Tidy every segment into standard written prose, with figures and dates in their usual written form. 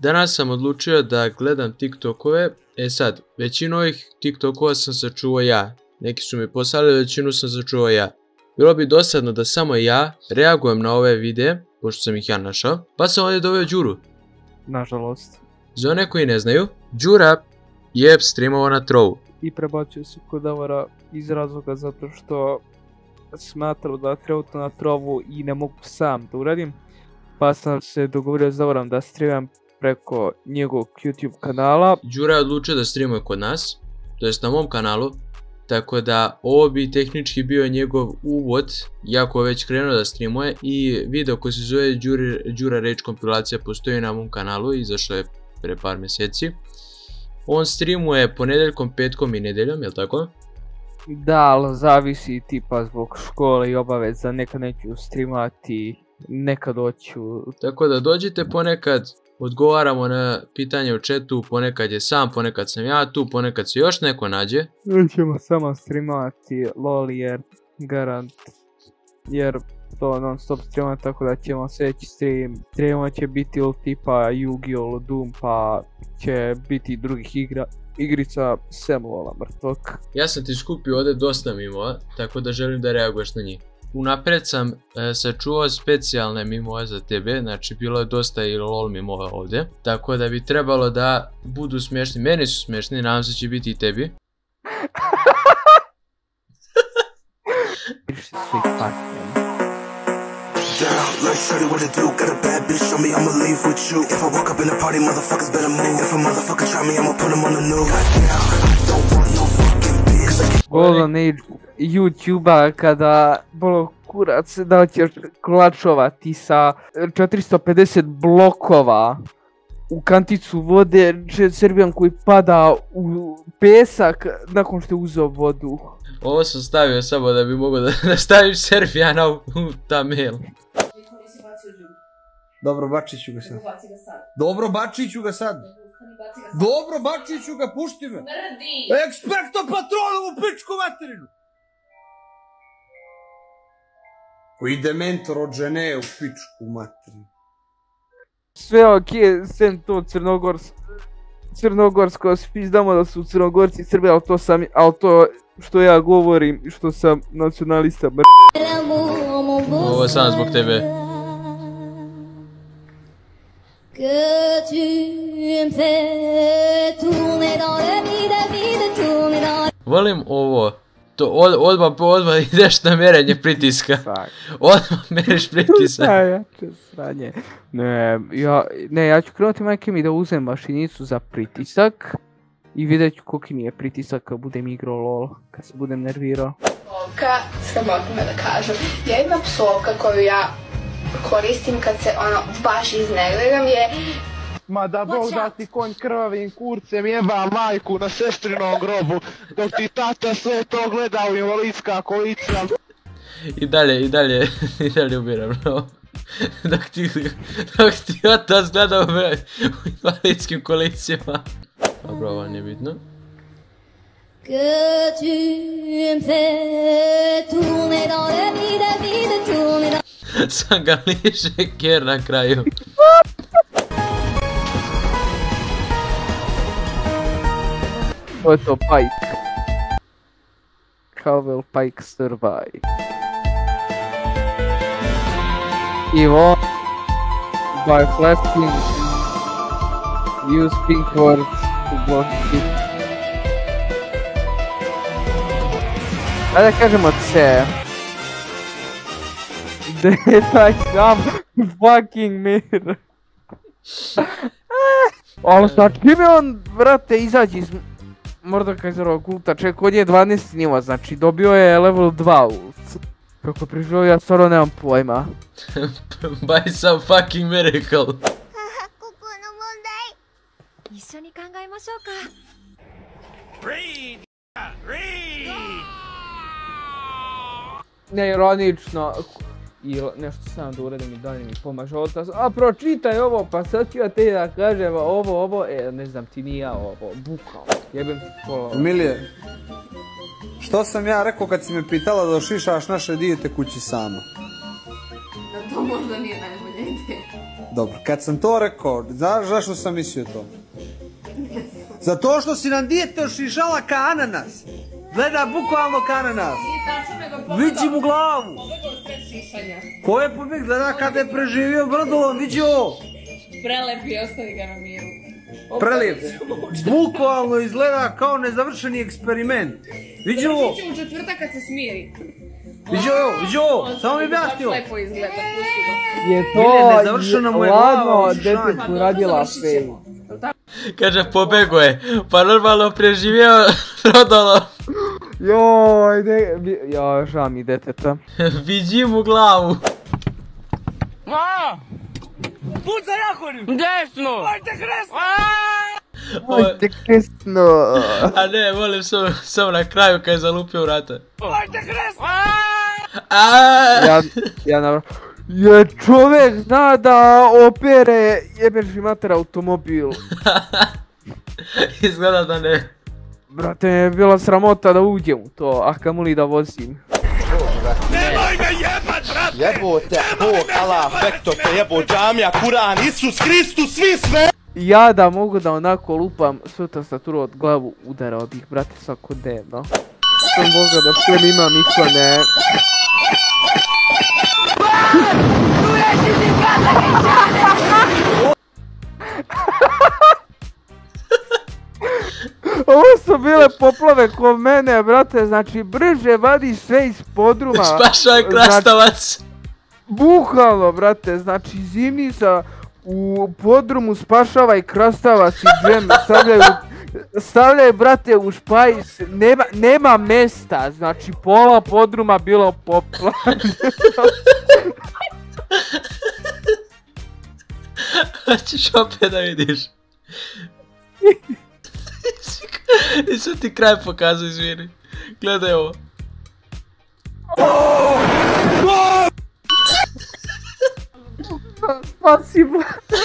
Danas sam odlučio da gledam TikTokove. Sad, većinu ovih TikTokova sam sačuvao ja. Neki su mi poslali, većinu sam sačuvao ja. Bilo bi dosadno da samo ja reagujem na ove videe, pošto sam ih ja našao. Pa sam ovdje doveo Đuru. Nažalost. Za one koji ne znaju, Đura je streamovao na Trovu. I prebacio se kod Davora iz razloga zato što smatrao da trenutno na Trovu i ne mogu sam da uradim. Pa sam se dogovorio s Davorom da streamam preko njegovog YouTube kanala. Đura je odlučio da streamuje kod nas, to jest na mom kanalu. Tako da ovo bi tehnički bio njegov uvod, iako je već krenuo da streamuje, i video koji se zove Đura Rage kompilacija postoji na mom kanalu, izašao je pre par mjeseci. On streamuje ponedeljkom, petkom i nedeljom, jel tako? Da, ali zavisi tipa zbog škole i obaveza, nekad neću streamati, nekad hoću. Tako da dođite ponekad, odgovaramo na pitanje u chatu, ponekad je sam, ponekad sam ja tu, ponekad se još neko nađe. Ćemo samo streamati LOL jer garant, jer to non stop streama, tako da ćemo sljedeći streama će biti ili tipa Yu-Gi-Oh! Doom, pa će biti drugih igrica sem LOL-a mrtvog. Ja sam ti skupio ovdje dosta mimova, tako da želim da reaguješ na njih. Unapred sam sačuvao specijalne mimove za tebe, znači bilo je dosta i LOL mimova ovdje. Tako da bi trebalo da budu smiješni, meni su smiješni, nadam se će biti i tebi. Golden Age YouTube-a kada bolo kurac da ćeš klačovati sa 450 blokova u kanticu vode, Serbijan koji pada u pesak nakon što je uzeo vodu. Ovo sam stavio samo da bi mogao da stavim Serbijana u thumbnail. Dobro, bačit ću ga sad. Dobro, bačit ću ga sad. Dobro, bačit ću ga, pušti me. Expecto Patronum u pičku materinu. Koji dementor od žene u pičku materinu. Sve okej, sem to crnogorsko, svi znamo da su Crnogorci Srbi, ali to što ja govorim i što sam nacionalista Ovo je samo zbog tebe. Volim ovo. Odmah ideš na mjerenje pritiska. Odmah mjeriš pritisak. Ja ću krenuti majke mi da uzem mašinicu za pritisak. I vidjet ću koliki mi je pritisak kad budem igrao LOL, kad se budem nervirao. Psovka, sramotno me da kažem. Jedna psovka koju ja koristim kad se baš iznerviram je... Ma da Bog da ti konj krvavim kurcem jeba majku na sestrinom grobu, dok ti tata sve to gleda u invalidska kolica. I dalje ubiram, no. Dok ti otac gleda u invalidskim kolicima. Dobro, ovo nije bitno. Sam ga liše ker na kraju. To je to Pike. How will Pike survive? He won by flashing. Use pink words to block it. Ajde kažemo C. Daj sam fucking mir. Ali sa čime on, vrate, izađi iz Mordekaiserovog ulta, ček, on je 12 nivo, znači dobio je level 2 ult. Kako preživio, ja stvarno nemam pojma. By some fucking miracle. Neironično. I nešto sam da uradim i dalje mi pomaže otac. A pročitaj ovo, pa sad ću ja te da kažem ovo, ne znam ti ni ja ovo, bukao. Jebem ti kola. Emilije, što sam ja rekao kad si me pitala da ošišaš naše dijete kući sama? Da to možda nije najbolja ideja. Dobro, kad sam to rekao, znaš zašto sam mislio to? Zato što si nam dijete ošišala ka ananas. Gleda bukvalno ka ananas. Viđi mu glavu. Ko je pobjeg? Gleda kada je preživio brdolom, viđi ovo. Prelep je, ostavi ga na miru. Prelijep. Bukvalno izgleda kao nezavršeni eksperiment. Viđi ovo. Viđi u četvrtak kad se smiri. Viđi ovo, samo mi objasnio. Lepo izgleda, pusti ga. Je to ladno detetu radila fail. Kaže, pobego je, pa normalno preživio Brodolo. Joj, žao mi deteta. Viđi mu glavu. Puca Jahorim! Desno! Ajde kresno! Ajde kresno! A ne, volim samo na kraju kad je zalupio vrata. Ajde kresno! Ja navrlo. Je čovjek zna da opere jebeži mater automobil. Izgleda da ne. Brate, mi je bila sramota da uđem u to, a kamoli da vozim. Nemoj me jebat, brate! Jebote, Bog, Allah, Bekto, te jebo, džamija, Kuran, Isus, Hristus, svi sve! Ja da mogu da onako lupam svu tastaturu od glavu, udarao bih, brate, svakodnevno. Sam Boga da sve ima mikrone. Ovo su bile poplave ko mene, brate, znači brže vadi sve iz podruma. Spašaj krastavac. Bukvalno, brate, znači zimnica u podrumu spašavaj krastavac i džem, stavljaj, brate, u špajs, nema mesta, znači pola podruma bilo poplavljeno. Hoćeš opet da vidiš. Nisam ti kraj pokazao, izvini. Gledaj ovo. Spasi, brate.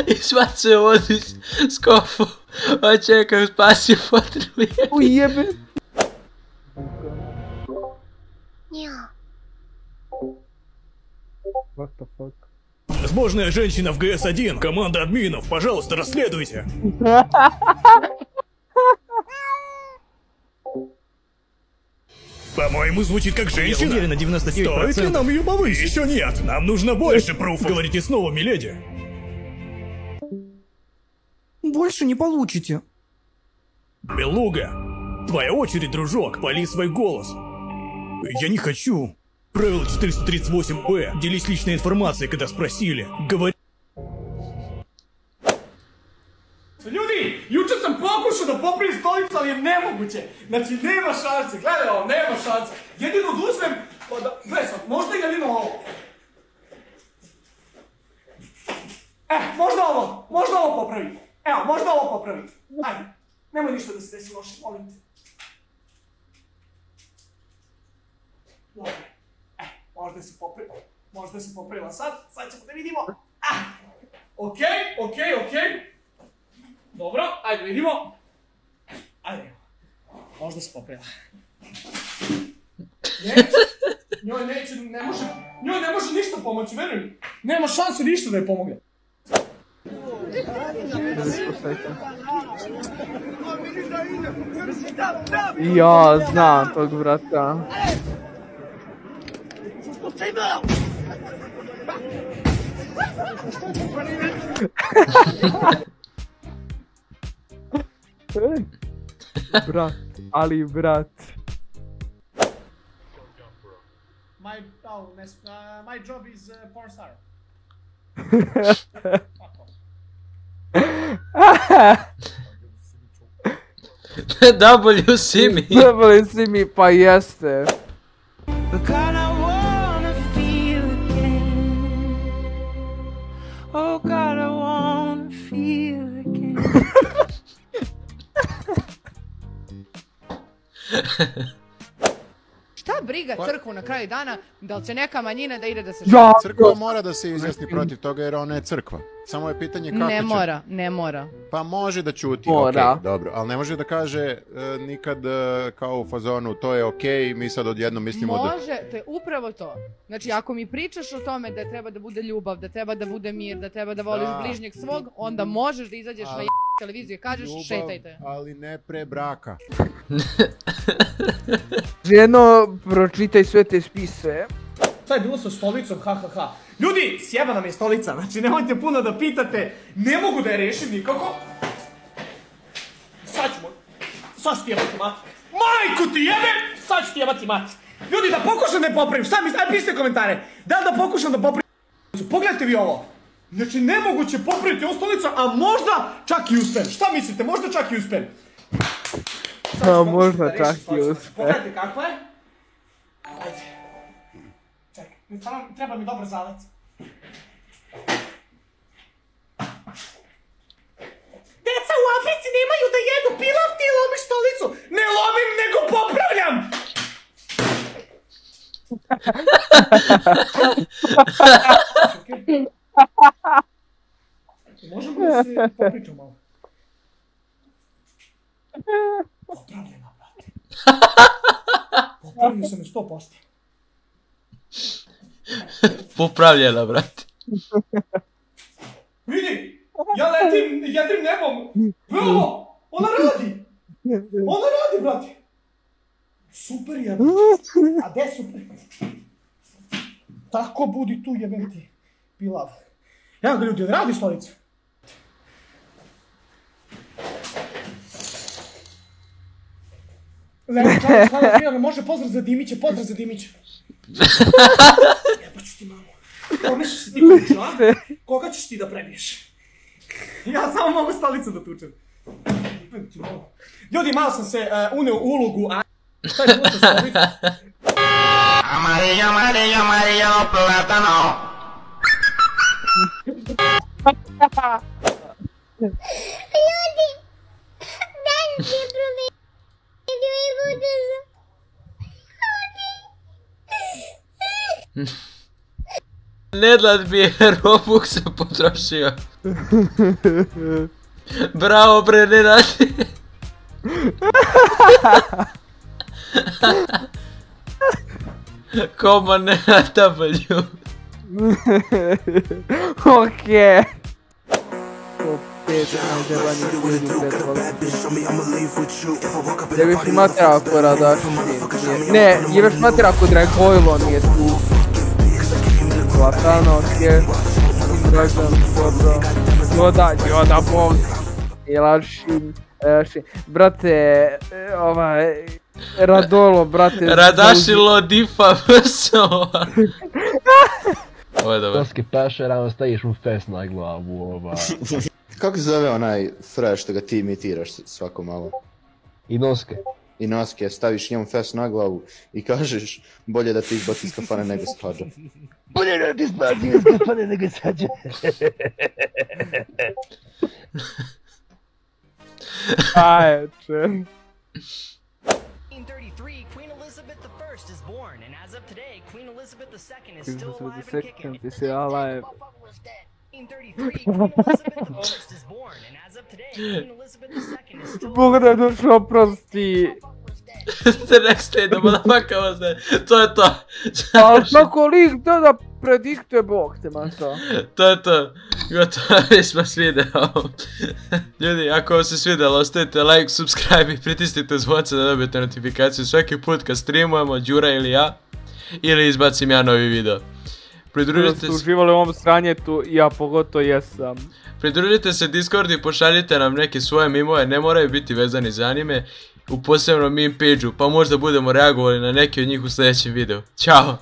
Izbacio vodu s kofu. Pa čekaj, spasio potrebi. Ujebe. What the fuck? Возможная женщина в ГС-1. Команда админов, пожалуйста, расследуйте. По-моему, звучит как женщина. Я уверен на 99%. Стоит ли нам ее повысить? Еще нет. Нам нужно больше пруфов. Говорите снова, миледи. Больше не получите. Белуга, твоя очередь, дружок. Пали свой голос. Я не хочу. Правило 438-Б. Делись личной информацией, когда спросили. Говори... Ljudi, jučer sam pokušao da popravim stolicu, ali je nemoguće. Znači, nema šanse, gledaj ovo, nema šanse. Jedino oduzmem, pa da, gledaj sad, možda jedino ovo. Možda ovo popravim. Evo, možda ovo popravim. Ajde, nemoj ništa da se desi loše, molim te. Dobro. Možda se popravila sad ćemo da vidimo. Okej. Dobro, ajde vidimo. Ajde, možda se popravila. Njoj ne može ništa pomoći, veruj mi. Nema šanse ništa da je pomogne. Ja znam tog brata. Brat, ali brat. My job is porn star. WC mi. WC mi, pa jeste. Oh God, I wanna feel again. Šta briga, ide crkvu na kraju dana, da li će neka manjina da ide da se Ja. Crkva mora da se izjasni protiv toga jer ona je crkva. Samo je pitanje kako će... Ne mora. Pa može da ćuti, Mora. okej, dobro, ali ne može da kaže nikad kao u fazonu to je okej, mi sad odjednom mislimo da... Može, to je upravo to. Znači, ako mi pričaš o tome da treba da bude ljubav, da treba da bude mir, da treba da voliš bližnjeg svog, onda možeš da izađeš na televiziju i kažeš šetajte. Ali ne pre braka. Ženo, pročitaj sve te spise. Šta je bilo sa stolicom, ha. Ljudi, sjeba nam je stolica, znači nemojte puno da pitate, ne mogu da je rešim nikako. Sad ću ti jebati mati. Majku ti jebe, sad ću ti jebati mati. Ljudi, da pokušam da je popravim, šta mislite, pišite komentare. Da li da pokušam da popravim? Pogledajte vi ovo. Znači, nemoguće popraviti ovu stolicu, a možda čak i uspem. Šta mislite, možda čak i uspem? Možda čak i uspem. Pogledajte kakva je. Ajde. Čekaj, treba mi dobar zalet. Deca u Africi nemaju da jedu pilav, ti lomiš stolicu. Ne lomim, nego popravljam! Možemo da se popričam malo. Popravljena, brate. Popravio sam je 100%. Popravljena, brate. Vidi, ja letim jedrim nebom. Bravo, ona radi. Ona radi, brate. Super jebem. A gde super? Tako budi tu jebem ti. Pilav. Evo ga ljudi, radi stolica. Hvala, može pozdrav za Dimića, Jebaću ti mamu. Kome ćeš ti priču, a? Koga ćeš ti da prebiješ? Ja samo mogu stolicu da tučem. Ljudi, malo sam se uneo u ulogu, a... Šta je bilo sa stolicu? Amarillo, plátano. Ljudi, daj mi se promenio i budu za... Nedlad bi je Robux potrošio. Bravo, bre, Nenad. Koma Nenad W. Okej. Jebeš mi matera ako Radašin. Ne, jebeš matera ako Dragojlo nije tu. Platano, okej. Dragan, Joda, Bond. Jelašin. Brate, Radolo, brate. Radašilo difa vsova. Ovo je dobro. Toski peše, rano staviš mu fest na glavu, Kako se zove onaj fresh što ga ti imitiraš svako malo? Inosuke. Inosuke, staviš njemu fest na glavu i kažeš bolje da ti izbaci iz kafane nego Sađa. Bolje da ti izbaci iz kafane nego Sađa. Ajče. Queen Elizabeth I is born, and as of today, Queen Elizabeth II is still alive and kicking. In 33, Queen Elizabeth I is born, and as of today, Queen Elizabeth II is still Bog da dušo oprosti. The next day, the motherfucker was there. To je to. Ali svako lik da prediktuje Bog te maso. To je to. Gotovo, mi smo s videom. Ljudi, ako vam se svidjelo, ostavite like, subscribe i pritisnite zvonce da dobijete notifikaciju svaki put kad streamujemo, Đura ili ja. Ili izbacim ja novi video. Pridružite se... Da ste uživali u ovom sranjetu, ja pogotovo jesam. Pridružite se Discord i pošaljite nam neke svoje mimove, ne moraju biti vezani za anime. U posebnom meme page-u, pa možda budemo reagovali na neke od njih u sljedećem videu. Ćao!